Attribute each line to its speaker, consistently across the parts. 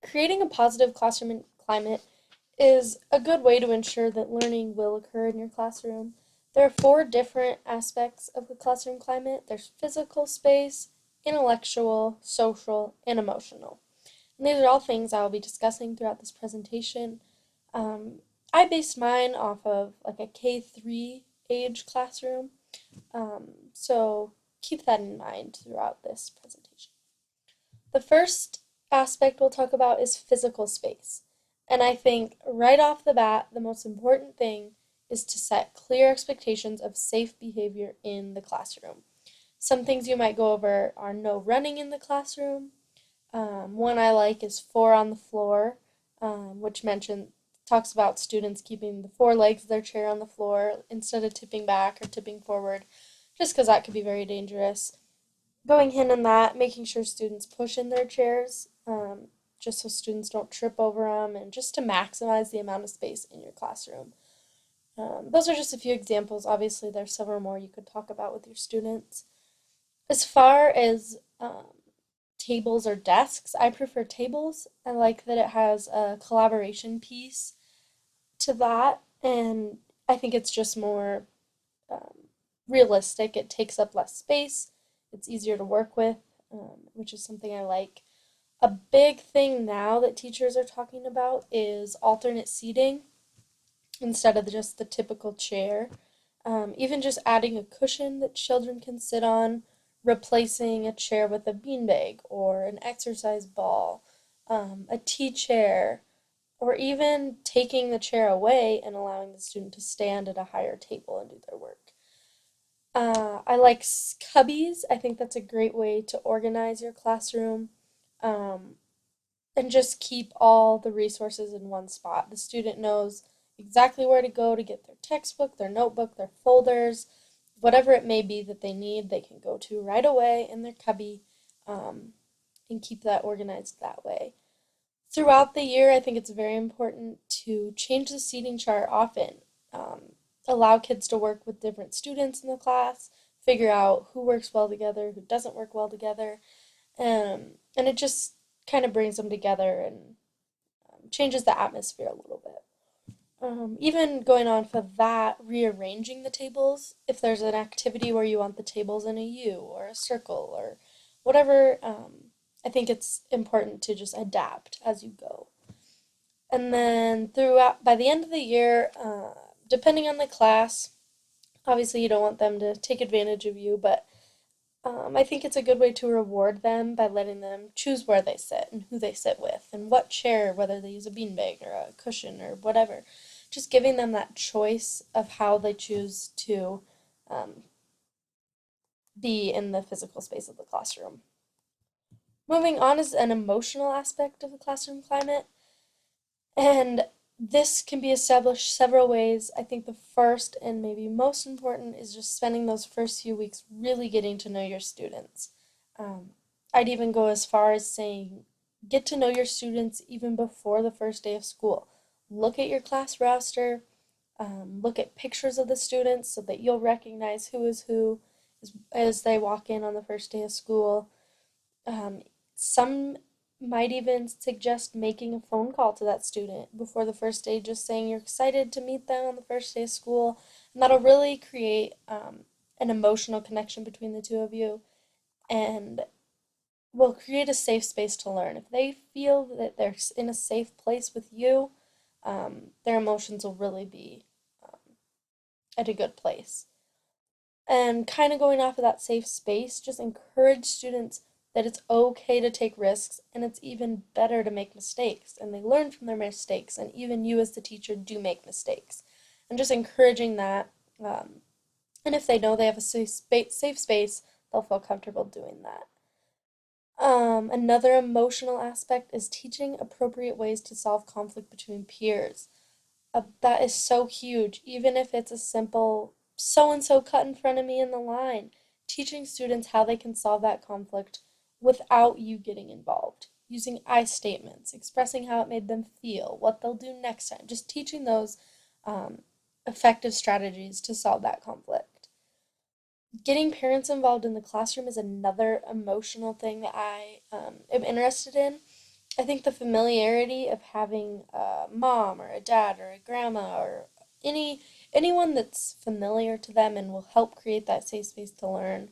Speaker 1: Creating a positive classroom climate is a good way to ensure that learning will occur in your classroom. There are four different aspects of the classroom climate. There's physical space, intellectual, social, and emotional. And these are all things I will be discussing throughout this presentation. Um, I based mine off of like a K3 age classroom, so keep that in mind throughout this presentation. The first aspect we'll talk about is physical space. And I think right off the bat, the most important thing is to set clear expectations of safe behavior in the classroom. Some things you might go over are no running in the classroom. One I like is four on the floor, which talks about students keeping the four legs of their chair on the floor instead of tipping back or tipping forward, just because that could be very dangerous. Going hand in that, making sure students push in their chairs, just so students don't trip over them, and just to maximize the amount of space in your classroom. Those are just a few examples. Obviously, there's several more you could talk about with your students. As far as tables or desks, I prefer tables. I like that it has a collaboration piece to that, and I think it's just more realistic. It takes up less space, it's easier to work with, which is something I like. A big thing now that teachers are talking about is alternate seating instead of just the typical chair. Even just adding a cushion that children can sit on, replacing a chair with a beanbag or an exercise ball, a tea chair, or even taking the chair away and allowing the student to stand at a higher table and do their work. I like cubbies. I think that's a great way to organize your classroom, um, and just keep all the resources in one spot. The student knows exactly where to go to get their textbook, their notebook, their folders, whatever it may be that they need, they can go to right away in their cubby, um, and keep that organized that way. Throughout the year, I think it's very important to change the seating chart often. Allow kids to work with different students in the class, figure out who works well together, who doesn't work well together, and it just kind of brings them together and changes the atmosphere a little bit. Even going on for that, rearranging the tables, if there's an activity where you want the tables in a U or a circle or whatever, I think it's important to just adapt as you go. And then throughout, by the end of the year, depending on the class, obviously you don't want them to take advantage of you, but I think it's a good way to reward them by letting them choose where they sit and who they sit with and what chair, whether they use a beanbag or a cushion or whatever. Just giving them that choice of how they choose to um, be in the physical space of the classroom. Moving on is an emotional aspect of the classroom climate. And this can be established several ways. I think the first and maybe most important is just spending those first few weeks really getting to know your students. Um, I'd even go as far as saying get to know your students even before the first day of school. Look at your class roster, look at pictures of the students so that you'll recognize who is who as they walk in on the first day of school. Some might even suggest making a phone call to that student before the first day, just saying you're excited to meet them on the first day of school. And that'll really create an emotional connection between the two of you and will create a safe space to learn. If they feel that they're in a safe place with you, their emotions will really be at a good place. And kind of going off of that safe space, just encourage students that it's okay to take risks and it's even better to make mistakes. And they learn from their mistakes, and even you as the teacher do make mistakes. And just encouraging that. And if they know they have a safe space, they'll feel comfortable doing that. Another emotional aspect is teaching appropriate ways to solve conflict between peers. That is so huge, even if it's a simple so and so cut in front of me in the line. Teaching students how they can solve that conflict without you getting involved. Using I statements, expressing how it made them feel, what they'll do next time. Just teaching those um, effective strategies to solve that conflict. Getting parents involved in the classroom is another emotional thing that I am interested in. I think the familiarity of having a mom or a dad or a grandma or any anyone that's familiar to them and will help create that safe space to learn,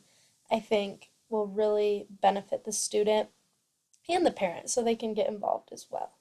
Speaker 1: I think will really benefit the student and the parent so they can get involved as well.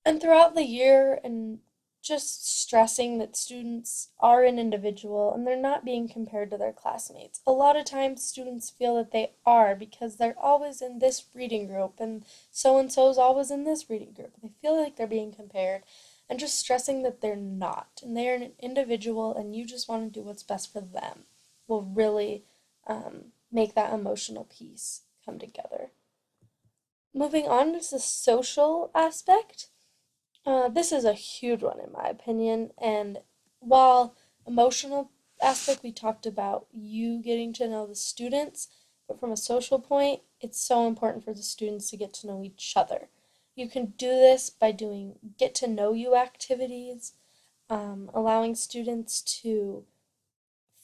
Speaker 1: And throughout the year, and just stressing that students are an individual and they're not being compared to their classmates. A lot of times students feel that they are because they're always in this reading group and so is always in this reading group. They feel like they're being compared and just stressing that they're not and they're an individual and you just want to do what's best for them will really make that emotional piece come together. Moving on to the social aspect. This is a huge one in my opinion, and while emotional aspect we talked about you getting to know the students, but from a social point, it's so important for the students to get to know each other. You can do this by doing get to know you activities, allowing students to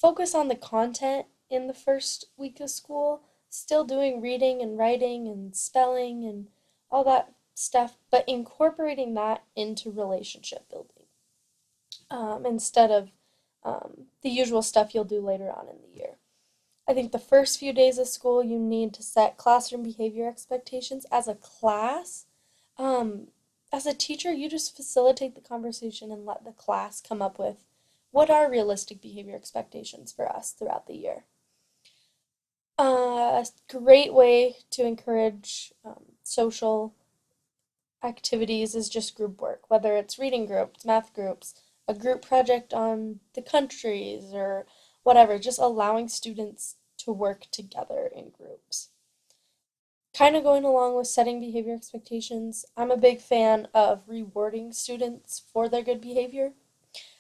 Speaker 1: focus on the content in the first week of school, still doing reading and writing and spelling and all that stuff, but incorporating that into relationship building instead of the usual stuff you'll do later on in the year. I think the first few days of school, you need to set classroom behavior expectations as a class. Um, as a teacher, you just facilitate the conversation and let the class come up with what are realistic behavior expectations for us throughout the year. A great way to encourage social activities is just group work, whether it's reading groups, math groups, a group project on the countries, or whatever, just allowing students to work together in groups. Kind of going along with setting behavior expectations, I'm a big fan of rewarding students for their good behavior.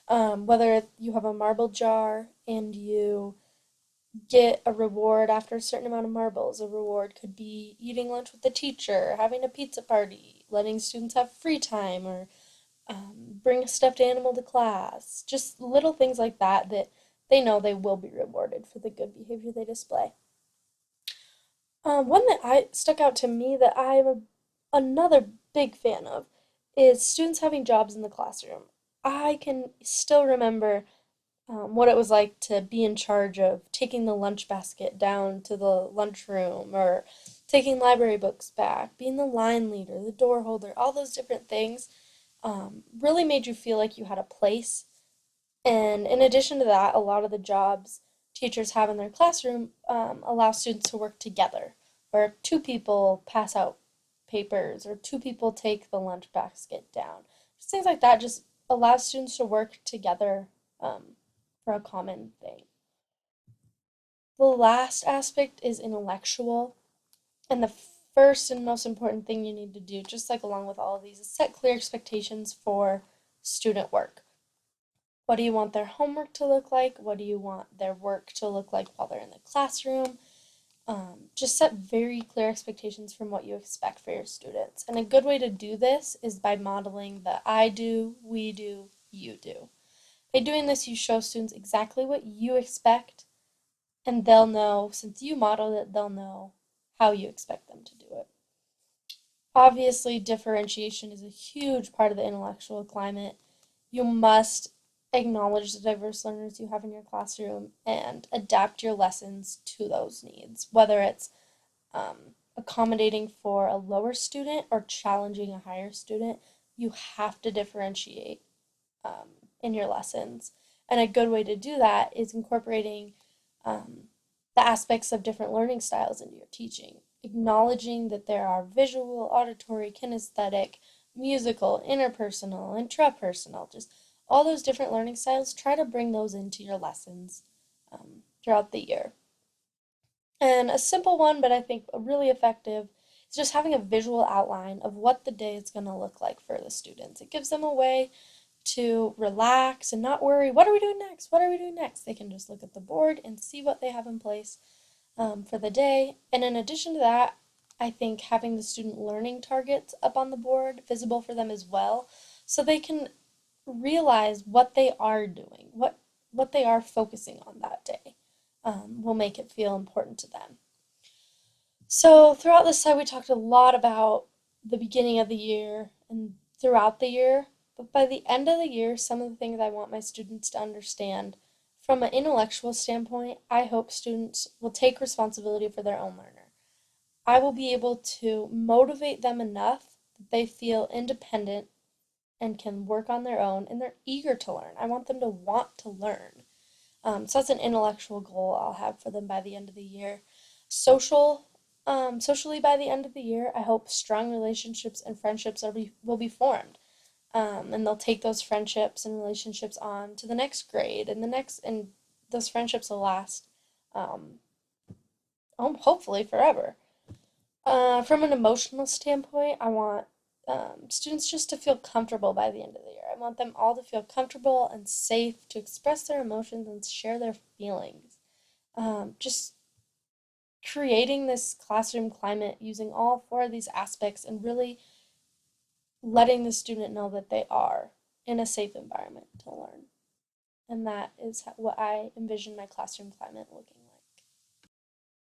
Speaker 1: Whether you have a marble jar and you get a reward after a certain amount of marbles. A reward could be eating lunch with the teacher, having a pizza party, letting students have free time, or bring a stuffed animal to class. Just little things like that that they know they will be rewarded for the good behavior they display. One that I stuck out to me that another big fan of is students having jobs in the classroom. I can still remember what it was like to be in charge of taking the lunch basket down to the lunchroom or taking library books back, being the line leader, the door holder, all those different things really made you feel like you had a place. And in addition to that, a lot of the jobs teachers have in their classroom allow students to work together, where two people pass out papers or two people take the lunch basket down. Just things like that just allows students to work together for a common thing. The last aspect is intellectual, and the first and most important thing you need to do, just like along with all of these, is set clear expectations for student work. What do you want their homework to look like? What do you want their work to look like while they're in the classroom? Just set very clear expectations from what you expect for your students. And a good way to do this is by modeling the I do, we do, you do. By doing this, you show students exactly what you expect, and they'll know, since you modeled it, they'll know how you expect them to do it. Obviously, differentiation is a huge part of the intellectual climate. You must acknowledge the diverse learners you have in your classroom and adapt your lessons to those needs, whether it's accommodating for a lower student or challenging a higher student. You have to differentiate in your lessons. And a good way to do that is incorporating the aspects of different learning styles into your teaching, acknowledging that there are visual, auditory, kinesthetic, musical, interpersonal, intrapersonal, just all those different learning styles. Try to bring those into your lessons throughout the year. And a simple one, but I think really effective, is just having a visual outline of what the day is going to look like for the students. It gives them a way to relax and not worry, what are we doing next? What are we doing next? They can just look at the board and see what they have in place for the day. And in addition to that, I think having the student learning targets up on the board visible for them as well, so they can realize what they are doing, what they are focusing on that day, will make it feel important to them. So throughout this time, we talked a lot about the beginning of the year and throughout the year. But by the end of the year, some of the things I want my students to understand from an intellectual standpoint, I hope students will take responsibility for their own learner. I will be able to motivate them enough that they feel independent and can work on their own and they're eager to learn. I want them to want to learn. So that's an intellectual goal I'll have for them by the end of the year. Social, socially by the end of the year, I hope strong relationships and friendships will be formed. And they'll take those friendships and relationships on to the next grade and those friendships will last, um, hopefully forever. From an emotional standpoint, I want students just to feel comfortable by the end of the year. I want them all to feel comfortable and safe to express their emotions and share their feelings. Just creating this classroom climate using all four of these aspects and really letting the student know that they are in a safe environment to learn. And that is what I envision my classroom climate looking